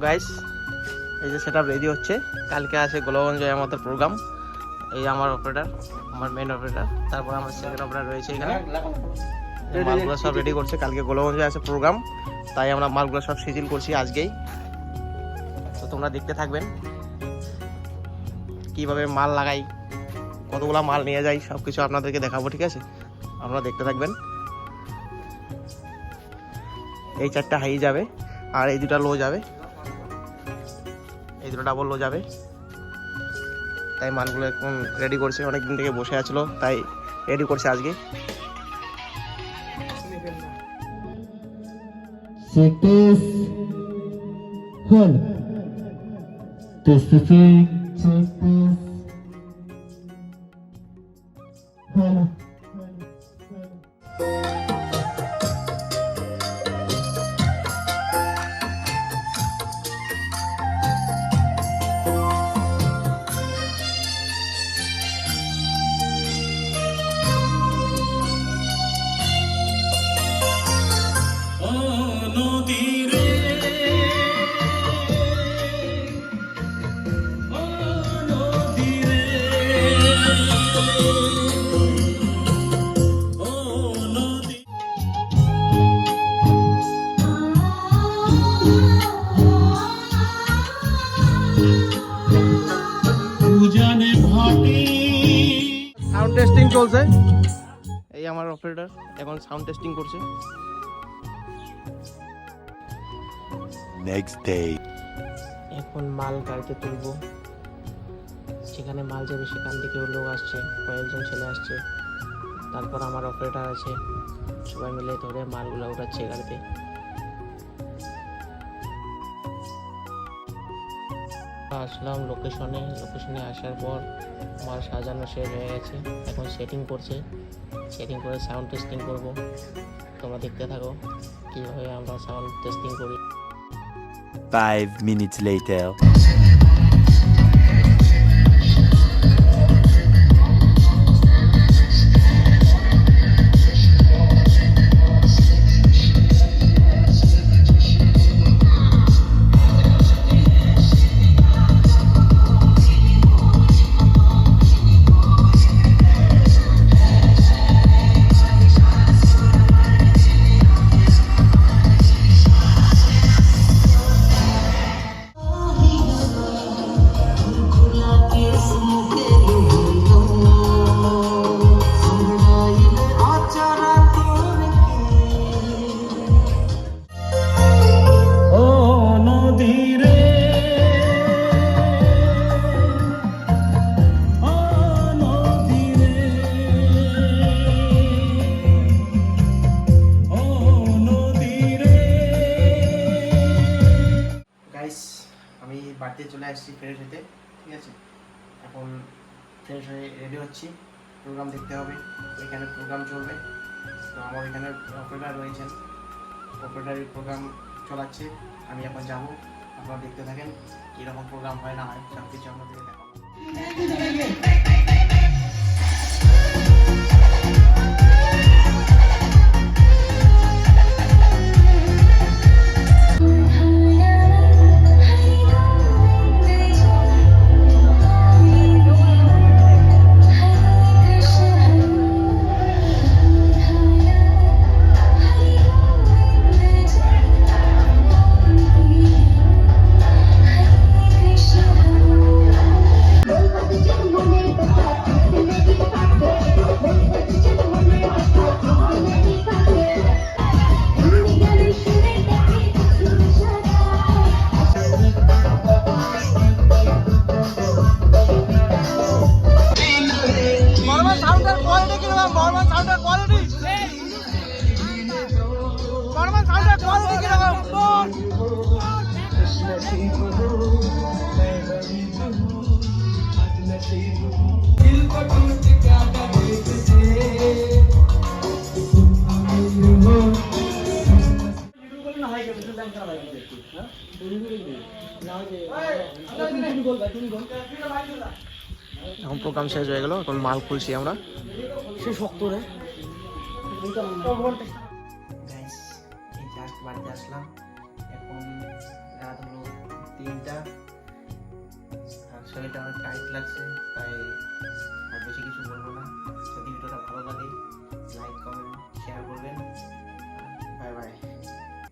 Guys এই যে setup ready হচ্ছে, কালকে আছে গোলগঞ্জে আমাদের প্রোগ্রাম। এই আমার অপারেটর, আমার মেন অপারেটর, তারপর আমার সেকেন্ড অপারেটর রয়েছে এখানে। মালগুলো সব রেডি করছে, কালকে গোলগঞ্জে আছে প্রোগ্রাম, তাই আমরা মালগুলো সব সিজিল করছি আজকেই। তো তোমরা দেখতে থাকবেন কিভাবে মাল লাগাই, কতগুলা মাল নিয়ে যাই, সবকিছু আপনাদেরকে দেখাবো, ঠিক আছে? আপনারা দেখতে থাকবেন। এই 4টা হাই যাবে আর এই 2টা লো যাবে, এই 2টা ডাবল লো যাবে। তাই মালগুলো এখন রেডি করছে, অনেকদিন থেকে বসে আছিল, তাই রেডি করছে আজকে। সাউন্ড টেস্টিং চলছে, এই আমার অপারেটর এখন সাউন্ড টেস্টিং করছে। নেক্সট ডে এখন মাল গাড়িতে তুলবো, সেখানে মাল যাবে সেখান থেকে লোক আসছে, কয়েকজন ছেলে আসছে, তারপর আমার অপারেটর আছে, সবাই মিলে ধরে মালগুলো উঠাচ্ছে গাড়িতে। আসলাম লোকেশনে আসার পর মাল সাজানো শেষ হয়ে গেছে, এখন সেটিং করছে, সেটিং করে সাউন্ড টেস্টিং করব। তোমরা দেখতে থাকো কীভাবে আমরা সাউন্ড টেস্টিং করি। 5 minutes later আমি বাড়িতে চলে আসছি ফ্রেশ হতে, ঠিক আছে? এখন ফ্রেশ হয়ে রেডি হচ্ছি, প্রোগ্রাম দেখতে হবে, এখানে প্রোগ্রাম চলবে। তো আমার এখানে অপারেটর রয়েছেন, অপারেটরের প্রোগ্রাম চলাচ্ছে, আমি এখন যাব। আপনারা দেখতে থাকেন কীরকম প্রোগ্রাম হয় না হয়, সব কিছু আপনাদেরকে দেখাবো। এখন প্রোগ্রাম শেষ হয়ে গেল, এখন মাল খুলছি আমরা। সে শক্ত রে গাইস, এই জাস্ট বাড়িতে আসলাম, এখন রাত হলো 3টা। আর শরীরটা অনেক টাইট লাগছে, তাই আর বেশি কিছু